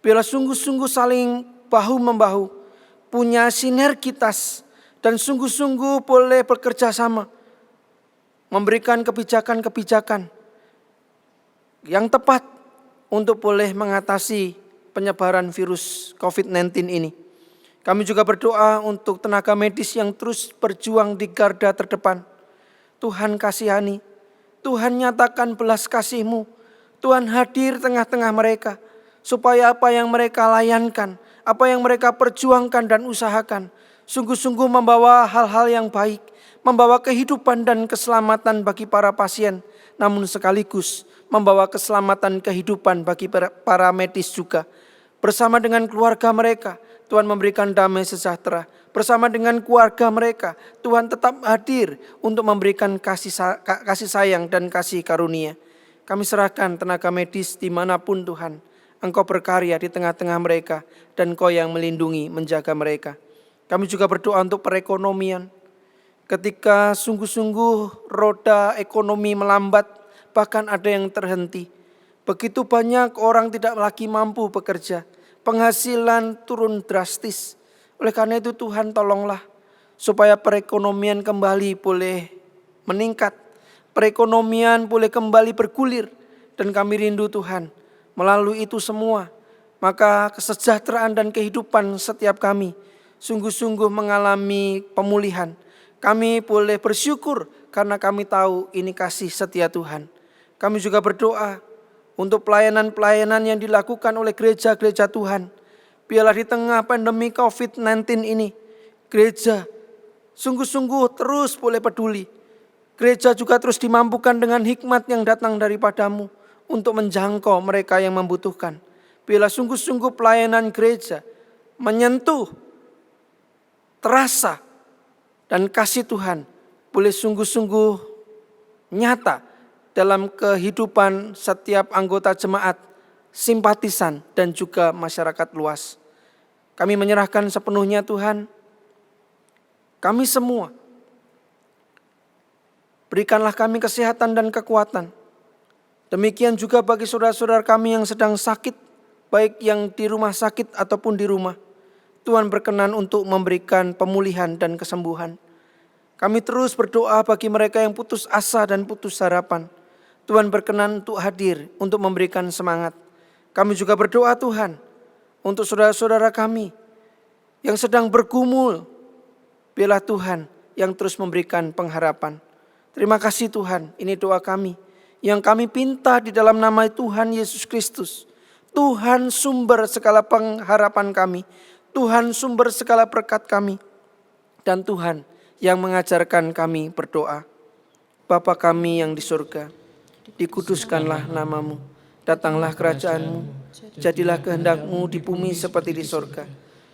Biarlah sungguh-sungguh saling bahu-membahu, punya sinergitas dan sungguh-sungguh boleh bekerja sama, memberikan kebijakan-kebijakan yang tepat untuk boleh mengatasi penyebaran virus COVID-19 ini. Kami juga berdoa untuk tenaga medis yang terus berjuang di garda terdepan. Tuhan kasihani, Tuhan nyatakan belas kasih-Mu, Tuhan hadir tengah-tengah mereka, supaya apa yang mereka layankan, apa yang mereka perjuangkan dan usahakan, sungguh-sungguh membawa hal-hal yang baik, membawa kehidupan dan keselamatan bagi para pasien, namun sekaligus membawa keselamatan kehidupan bagi para medis juga. Bersama dengan keluarga mereka, Tuhan memberikan damai sejahtera. Bersama dengan keluarga mereka, Tuhan tetap hadir untuk memberikan kasih sayang dan kasih karunia. Kami serahkan tenaga medis dimanapun Tuhan. Engkau berkarya di tengah-tengah mereka dan Engkau yang melindungi, menjaga mereka. Kami juga berdoa untuk perekonomian. Ketika sungguh-sungguh roda ekonomi melambat, bahkan ada yang terhenti. Begitu banyak orang tidak lagi mampu bekerja. Penghasilan turun drastis. Oleh karena itu Tuhan tolonglah supaya perekonomian kembali boleh meningkat. Perekonomian boleh kembali bergulir. Dan kami rindu Tuhan melalui itu semua. Maka kesejahteraan dan kehidupan setiap kami sungguh-sungguh mengalami pemulihan. Kami boleh bersyukur karena kami tahu ini kasih setia Tuhan. Kami juga berdoa untuk pelayanan-pelayanan yang dilakukan oleh gereja-gereja Tuhan. Biarlah di tengah pandemi COVID-19 ini, gereja sungguh-sungguh terus boleh peduli. Gereja juga terus dimampukan dengan hikmat yang datang daripadamu untuk menjangkau mereka yang membutuhkan. Biarlah sungguh-sungguh pelayanan gereja menyentuh, terasa, dan kasih Tuhan boleh sungguh-sungguh nyata dalam kehidupan setiap anggota jemaat, simpatisan, dan juga masyarakat luas. Kami menyerahkan sepenuhnya Tuhan, kami semua. Berikanlah kami kesehatan dan kekuatan. Demikian juga bagi saudara-saudara kami yang sedang sakit, baik yang di rumah sakit ataupun di rumah. Tuhan berkenan untuk memberikan pemulihan dan kesembuhan. Kami terus berdoa bagi mereka yang putus asa dan putus harapan. Tuhan berkenan untuk hadir, untuk memberikan semangat. Kami juga berdoa Tuhan, untuk saudara-saudara kami yang sedang bergumul. Biarlah Tuhan yang terus memberikan pengharapan. Terima kasih Tuhan, ini doa kami. Yang kami pinta di dalam nama Tuhan Yesus Kristus. Tuhan sumber segala pengharapan kami. Tuhan sumber segala berkat kami. Dan Tuhan yang mengajarkan kami berdoa. Bapa kami yang di surga, dikuduskanlah namamu, datanglah kerajaan-Mu, jadilah kehendak-Mu di bumi seperti di surga.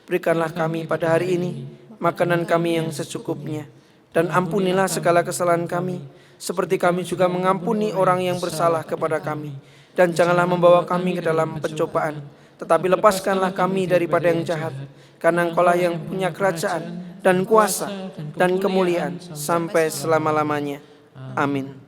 Berikanlah kami pada hari ini makanan kami yang secukupnya, dan ampunilah segala kesalahan kami, seperti kami juga mengampuni orang yang bersalah kepada kami. Dan janganlah membawa kami ke dalam pencobaan, tetapi lepaskanlah kami daripada yang jahat, karena Engkau-lah yang punya kerajaan dan kuasa dan kemuliaan sampai selama-lamanya. Amin.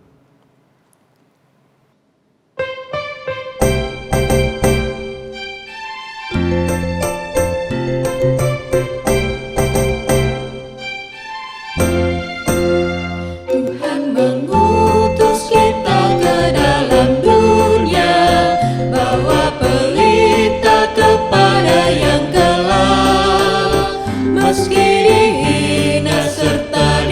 Tuhan mengutus kita ke dalam dunia, bawa pelita kepada yang gelap. Meski dihina serta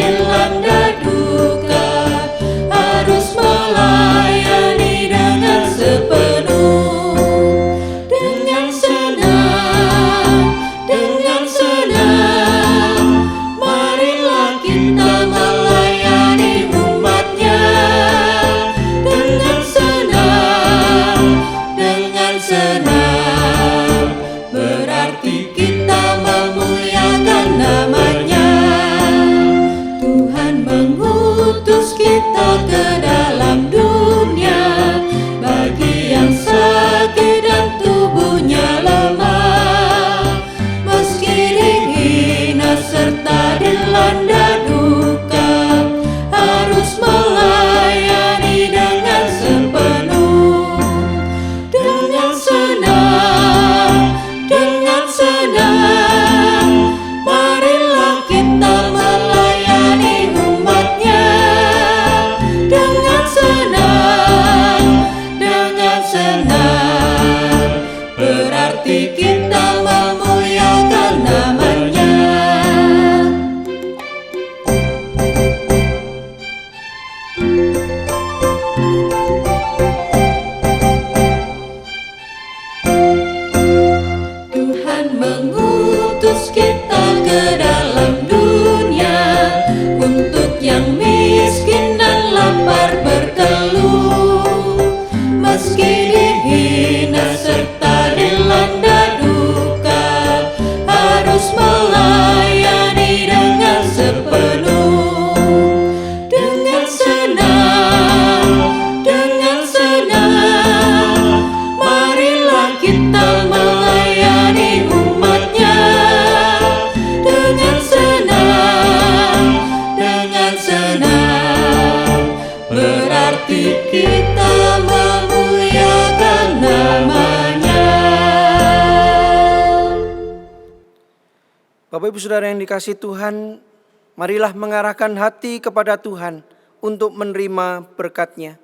berarti kita memuliakan namanya. Tuhan mengutus kita ke dalam dunia untuk yang miskin dan lapar berkeluh, meski dihina serta dilanda duka, harus melayani dengan sepenuh. Dengan senang, marilah kita melayani umatnya. Dengan senang, berarti kita memuliakan namanya. Bapak Ibu Saudara yang dikasihi Tuhan, marilah mengarahkan hati kepada Tuhan untuk menerima berkat-Nya.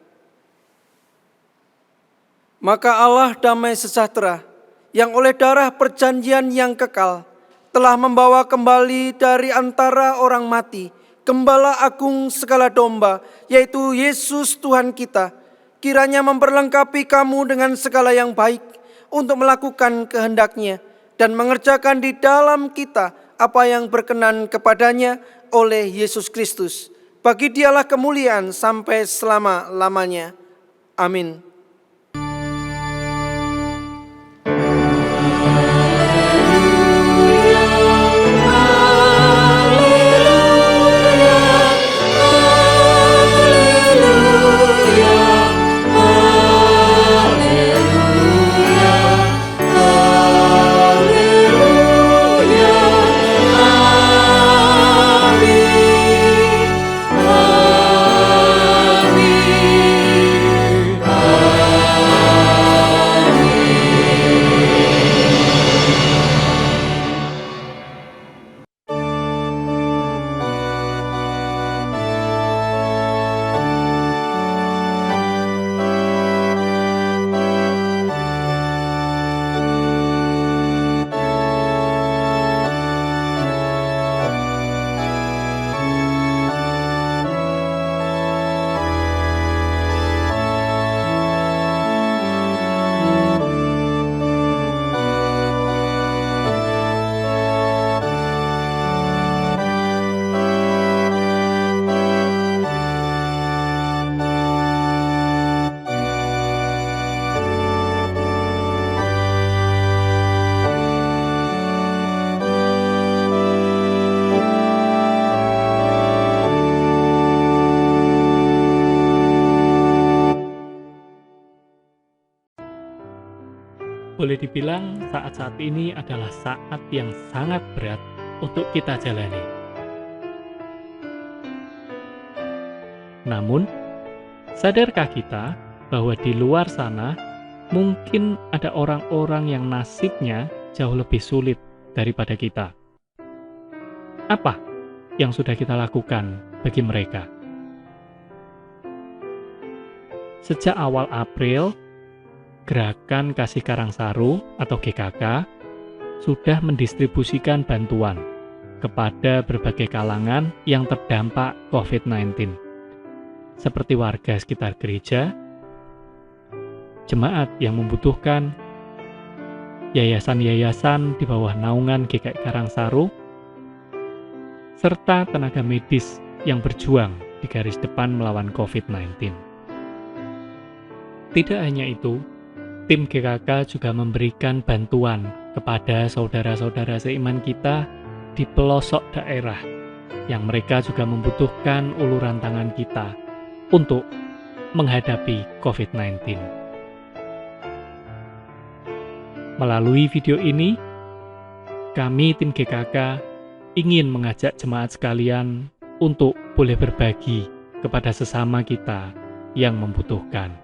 Maka Allah damai sejahtera yang oleh darah perjanjian yang kekal telah membawa kembali dari antara orang mati Gembala Agung segala domba, yaitu Yesus Tuhan kita, kiranya memperlengkapi kamu dengan segala yang baik untuk melakukan kehendak-Nya dan mengerjakan di dalam kita apa yang berkenan kepadanya oleh Yesus Kristus. Bagi Dialah kemuliaan sampai selama-lamanya. Amin. Boleh dibilang saat-saat ini adalah saat yang sangat berat untuk kita jalani. Namun, sadarkah kita bahwa di luar sana mungkin ada orang-orang yang nasibnya jauh lebih sulit daripada kita? Apa yang sudah kita lakukan bagi mereka? Sejak awal April, Gerakan Kasih Karangsaru atau GKK sudah mendistribusikan bantuan kepada berbagai kalangan yang terdampak COVID-19, seperti warga sekitar gereja, jemaat yang membutuhkan, yayasan-yayasan di bawah naungan GKI Karangsaru, serta tenaga medis yang berjuang di garis depan melawan COVID-19. Tidak hanya itu, tim GKK juga memberikan bantuan kepada saudara-saudara seiman kita di pelosok daerah yang mereka juga membutuhkan uluran tangan kita untuk menghadapi COVID-19. Melalui video ini, kami tim GKK ingin mengajak jemaat sekalian untuk boleh berbagi kepada sesama kita yang membutuhkan.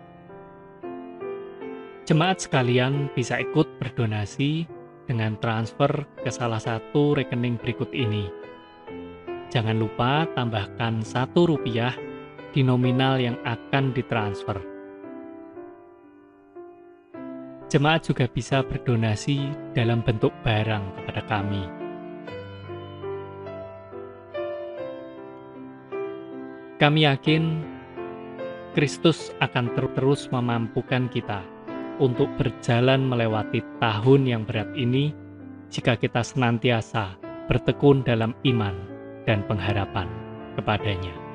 Jemaat sekalian bisa ikut berdonasi dengan transfer ke salah satu rekening berikut ini. Jangan lupa tambahkan Rp1 di nominal yang akan ditransfer. Jemaat juga bisa berdonasi dalam bentuk barang kepada kami. Kami yakin Kristus akan terus memampukan kita untuk berjalan melewati tahun yang berat ini jika kita senantiasa bertekun dalam iman dan pengharapan kepadanya.